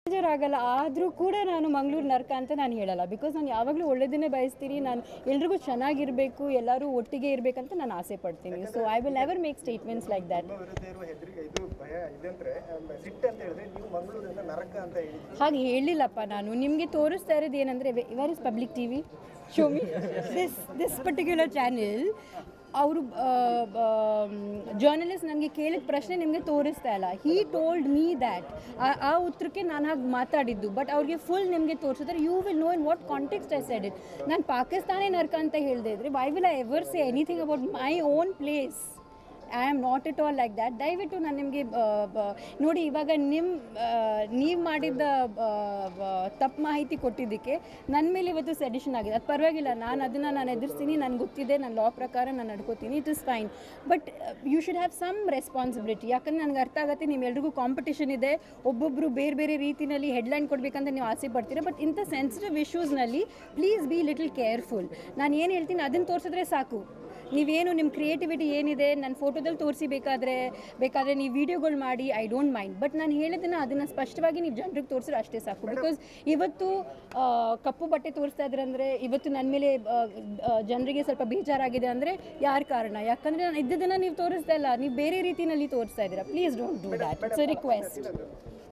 ಬೇಜಾರಾಗಲ್ಲ. ಆದರೂ ಕೂಡ ನಾನು ಮಂಗಳೂರು ನರಕ ಅಂತ ನಾನು ಹೇಳಲ್ಲ. ಬಿಕಾಸ್ ನಾನು ಯಾವಾಗಲೂ ಒಳ್ಳೆಯದನ್ನೇ ಬಯಸ್ತೀನಿ. ನಾನು ಎಲ್ರಿಗೂ ಚೆನ್ನಾಗಿರಬೇಕು, ಎಲ್ಲರೂ ಒಟ್ಟಿಗೆ ಇರಬೇಕಂತ ನಾನು ಆಸೆ ಪಡ್ತೀನಿ. So I will never make statements like that. ಹಾಗೆ ಹೇಳಿಲ್ಲಪ್ಪ ನಾನು. ನಿಮಗೆ ತೋರಿಸ್ತಾ ಇರೋದು ಏನಂದರೆ, where is public T V, show me this particular channel. ಅವರು ಜರ್ನಲಿಸ್ಟ್ ನನಗೆ ಕೇಳಿದ ಪ್ರಶ್ನೆ ನಿಮಗೆ ತೋರಿಸ್ತಾ ಇಲ್ಲ. ಹೀ ಟೋಲ್ಡ್ ಮೀ ದ್ಯಾಟ್ ಆ ಉತ್ತರಕ್ಕೆ ನಾನು ಹಾಗೆ ಮಾತಾಡಿದ್ದು. ಬಟ್ ಅವ್ರಿಗೆ ಫುಲ್ ನಿಮಗೆ ತೋರಿಸಿದ್ರೆ you will know in what context I said it. ನಾನು ಪಾಕಿಸ್ತಾನೇ ನರ್ಕ ಅಂತ ಹೇಳ್ದೆ ಇದ್ರೆ why will I ever say anything about my own place. I am not at all like that. ದಯವಿಟ್ಟು ನಾನು ನಿಮಗೆ ನೋಡಿ, ಇವಾಗ ನೀವು ಮಾಡಿದ್ದ ತಪ್ಪು ಮಾಹಿತಿ ಕೊಟ್ಟಿದ್ದಕ್ಕೆ ನನ್ನ ಮೇಲೆ ಇವತ್ತು ಸೆಡಿಷನ್ ಆಗಿದೆ. ಅದು ಪರವಾಗಿಲ್ಲ, ನಾನು ಎದುರಿಸ್ತೀನಿ. ನನಗೆ ಗೊತ್ತಿದೆ, ನಾನು ಲಾ ಪ್ರಕಾರ ನಾನು ನಡ್ಕೋತೀನಿ. It is fine. But you should have some responsibility. ಯಾಕಂದರೆ ನನಗೆ ಅರ್ಥ ಆಗುತ್ತೆ, ನಿಮ್ಮೆಲ್ರಿಗೂ ಕಾಂಪಿಟೇಷನ್ ಇದೆ. ಒಬ್ಬೊಬ್ಬರು ಬೇರೆ ಬೇರೆ ರೀತಿಯಲ್ಲಿ ಹೆಡ್ಲೈನ್ ಕೊಡಬೇಕಂತ ನೀವು ಆಸೆ ಪಡ್ತೀರಾ. ಬಟ್ ಇಂಥ ಸೆನ್ಸಿಟಿವ್ ಇಶ್ಯೂಸ್ನಲ್ಲಿ ಪ್ಲೀಸ್ ಬಿ ಲಿಟಲ್ ಕೇರ್ಫುಲ್. ನಾನು ಏನು ಹೇಳ್ತೀನಿ ಅದನ್ನು ತೋರಿಸಿದ್ರೆ ಸಾಕು. ನೀವೇನು ನಿಮ್ಮ ಕ್ರಿಯೇಟಿವಿಟಿ ಏನಿದೆ ನನ್ನ ಫೋಟೋದಲ್ಲಿ ತೋರಿಸಿ, ಬೇಕಾದರೆ ನೀವು ವೀಡಿಯೋಗಳು ಮಾಡಿ, ಐ ಡೋಂಟ್ ಮೈಂಡ್. ಬಟ್ ನಾನು ಹೇಳಿದ್ದನ್ನು ಅದನ್ನು ಸ್ಪಷ್ಟವಾಗಿ ನೀವು ಜನರಿಗೆ ತೋರಿಸಿದ್ರೆ ಅಷ್ಟೇ ಸಾಕು. ಬಿಕಾಸ್ ಇವತ್ತು ಕಪ್ಪು ಬಟ್ಟೆ ತೋರಿಸ್ತಾ ಇದ್ರೆ ಅಂದರೆ, ಇವತ್ತು ನನ್ನ ಮೇಲೆ ಜನರಿಗೆ ಸ್ವಲ್ಪ ಬೇಜಾರಾಗಿದೆ ಅಂದರೆ ಯಾರ ಕಾರಣ? ಯಾಕಂದರೆ ನಾನು ಇದ್ದದನ್ನು ನೀವು ತೋರಿಸ್ತಾ ಇಲ್ಲ, ನೀವು ಬೇರೆ ರೀತಿಯಲ್ಲಿ ತೋರಿಸ್ತಾ ಇದ್ದೀರಾ. Please don't do that. It's a request.